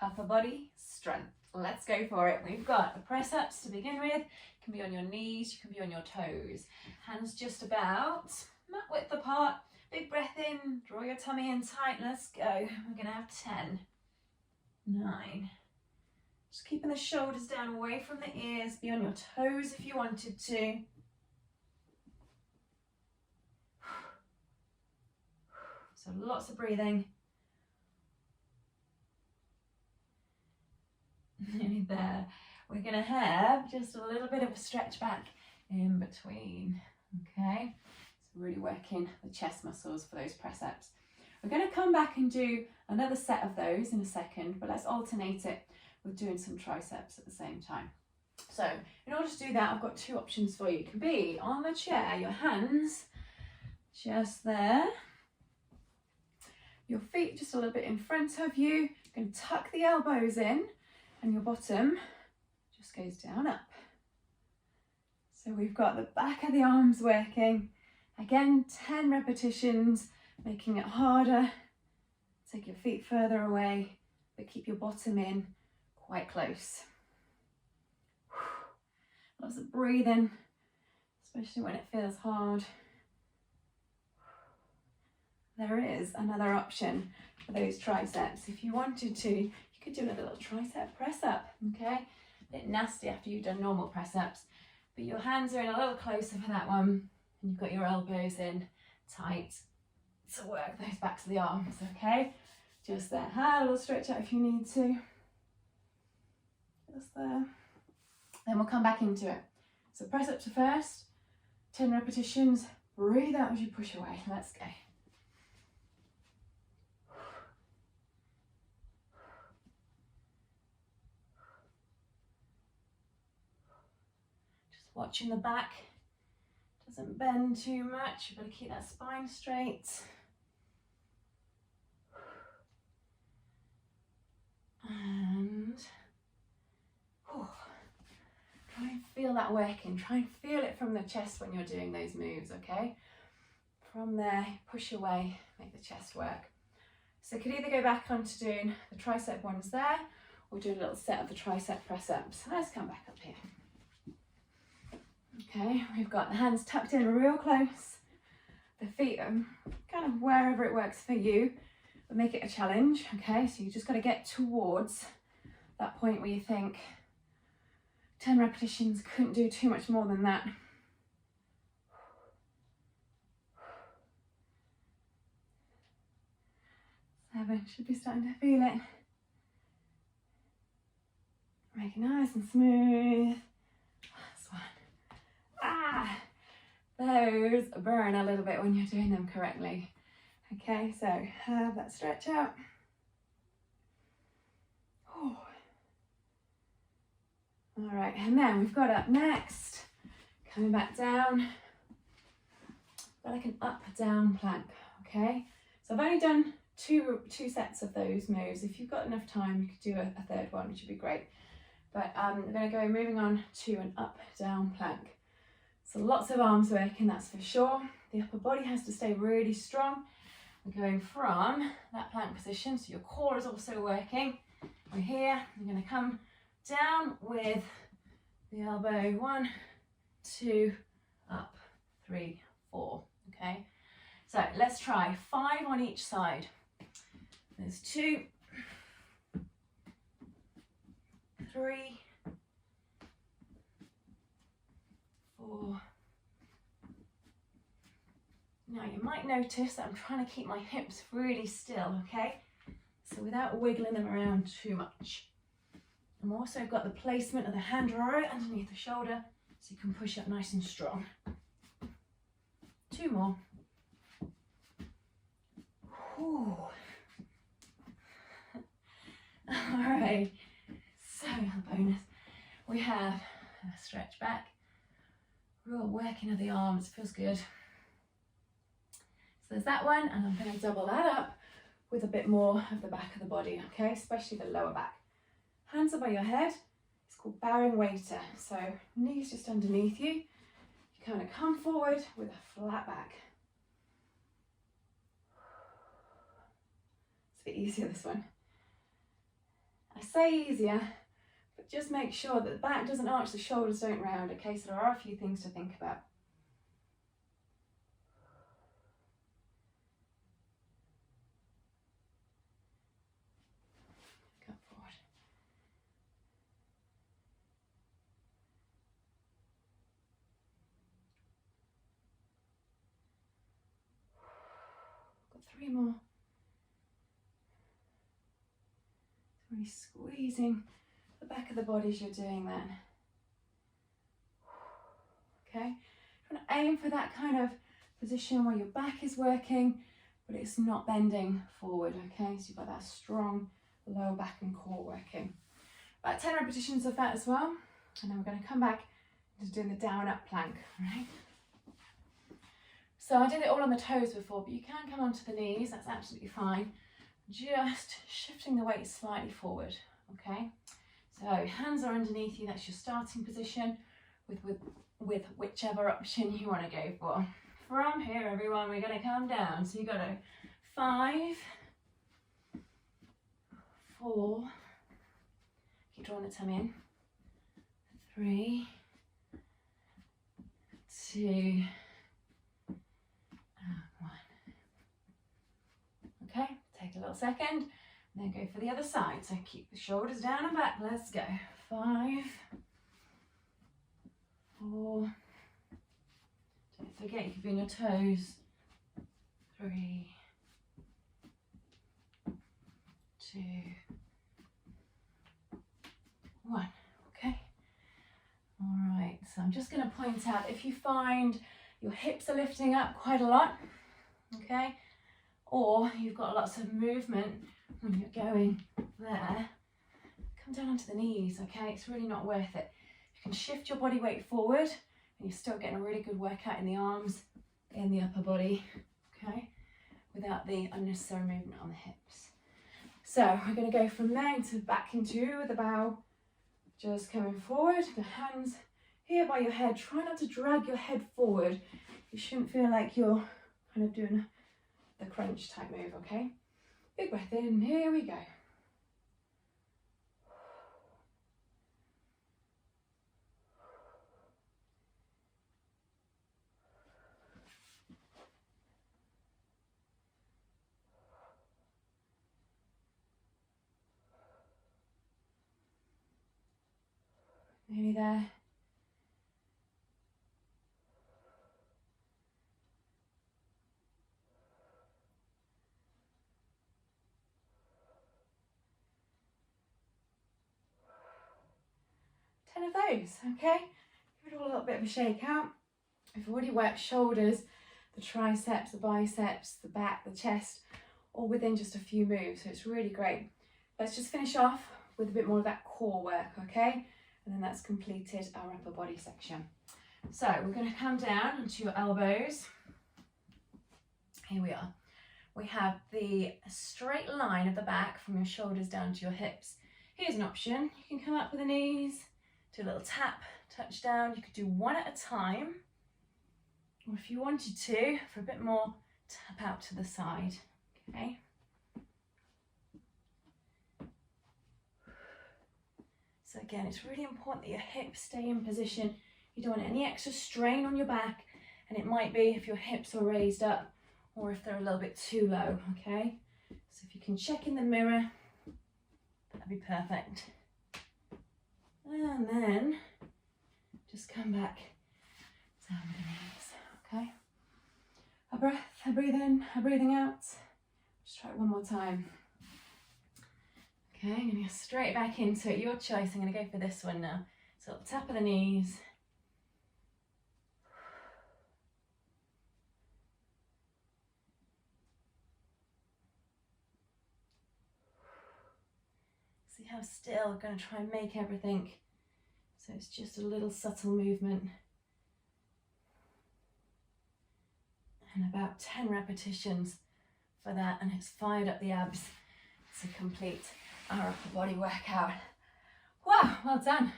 upper body strength. Let's go for it. We've got the press ups to begin with. You can be on your knees, you can be on your toes. Hands just about mat width apart. Big breath in, draw your tummy in tight. Let's go. We're going to have 10, 9. Just keeping the shoulders down away from the ears. Be on your toes if you wanted to. So lots of breathing. Nearly there. We're going to have just a little bit of a stretch back in between. Okay, so really working the chest muscles for those press ups. We're going to come back and do another set of those in a second, but let's alternate it with doing some triceps at the same time. So in order to do that, I've got two options for you. You can be on the chair, your hands just there, your feet just a little bit in front of you. You're going to tuck the elbows in and your bottom just goes down up. So we've got the back of the arms working. Again, 10 repetitions, making it harder. Take your feet further away, but keep your bottom in quite close. Lots of breathing, especially when it feels hard. There is another option for those triceps. If you wanted to, you could do a little tricep press up, okay? A bit nasty after you've done normal press ups, but your hands are in a little closer for that one, and you've got your elbows in tight to work those backs of the arms, okay? Just there. Have a little stretch out if you need to. Just there. Then we'll come back into it. So press up to first, 10 repetitions. Breathe out as you push away. Let's go. Just watching the back. Doesn't bend too much. You've got to keep that spine straight. And try and feel that working. Try and feel it from the chest when you're doing those moves, okay? From there, push away, make the chest work. So you could either go back onto doing the tricep ones there, or do a little set of the tricep press ups. Let's come back up here. Okay, we've got the hands tucked in real close. The feet are kind of wherever it works for you, but make it a challenge, okay? So you just got to get towards that point where you think 10 repetitions, couldn't do too much more than that. 7, should be starting to feel it. Make it nice and smooth. Last one. Those burn a little bit when you're doing them correctly. Okay, so have that stretch out. All right, and then we've got up next, coming back down, like an up down plank, okay? So I've only done two sets of those moves. If you've got enough time, you could do a third one, which would be great. But we're going to go moving on to an up down plank. So lots of arms working, that's for sure. The upper body has to stay really strong. We're going from that plank position, so your core is also working. We're here, you're going to come down with the elbow, 1, 2, up, 3, 4, okay? So let's try 5 on each side. There's 2, 3, 4. Now you might notice that I'm trying to keep my hips really still, okay? So without wiggling them around too much. I've also got the placement of the hand right underneath the shoulder so you can push up nice and strong. 2 more. Ooh. All right, so a bonus. We have a stretch back, real working of the arms, feels good. So there's that one, and I'm going to double that up with a bit more of the back of the body, okay, especially the lower back. Hands are by your head. It's called bowing waiter. So knees just underneath you. You kind of come forward with a flat back. It's a bit easier, this one. I say easier, but just make sure that the back doesn't arch, the shoulders don't round, okay? So there are a few things to think about. Come forward. Got 3 more. Really squeezing the back of the body as you're doing that. Okay, you want to aim for that kind of position where your back is working, but it's not bending forward, okay? So you've got that strong lower back and core working. About 10 repetitions of that as well, and then we're going to come back to doing the down up plank, right? So I did it all on the toes before, but you can come onto the knees, that's absolutely fine. Just shifting the weight slightly forward, okay? So hands are underneath you, that's your starting position with whichever option you want to go for. From here, everyone, we're going to come down. So you've got to 5, 4, keep drawing the tummy in, 3, 2, and 1. Okay, take a little second, and then go for the other side. So keep the shoulders down and back. Let's go. 5, 4. Don't forget you can be on your toes. 3, 2, 1. Okay. All right. So I'm just going to point out if you find your hips are lifting up quite a lot, okay, or you've got lots of movement when you're going there, come down onto the knees, okay? It's really not worth it. You can shift your body weight forward and you're still getting a really good workout in the arms, in the upper body, okay? Without the unnecessary movement on the hips. So we're going to go from there into back into the bow, just coming forward, the hands here by your head. Try not to drag your head forward. You shouldn't feel like you're kind of doing the crunch type move, okay? Big breath in, here we go. Nearly there. Of those, okay? Give it all a little bit of a shake out. We've already worked shoulders, the triceps, the biceps, the back, the chest, all within just a few moves, so it's really great. Let's just finish off with a bit more of that core work, okay? And then that's completed our upper body section. So we're going to come down onto your elbows. Here we are. We have the straight line of the back from your shoulders down to your hips. Here's an option. You can come up with the knees, do a little tap, touch down. You could do one at a time, or if you wanted to, for a bit more, tap out to the side, okay? So again, it's really important that your hips stay in position. You don't want any extra strain on your back, and it might be if your hips are raised up or if they're a little bit too low, okay? So if you can check in the mirror, that'd be perfect. And then just come back down with the knees, okay? A breath, a breathe in, a breathing out. Just try it one more time. Okay, I'm going to go straight back into it. Your choice. I'm going to go for this one now. So tap of the knees. See how still I'm going to try and make everything so it's just a little subtle movement. And about 10 repetitions for that, and it's fired up the abs to complete our upper body workout. Wow, well done.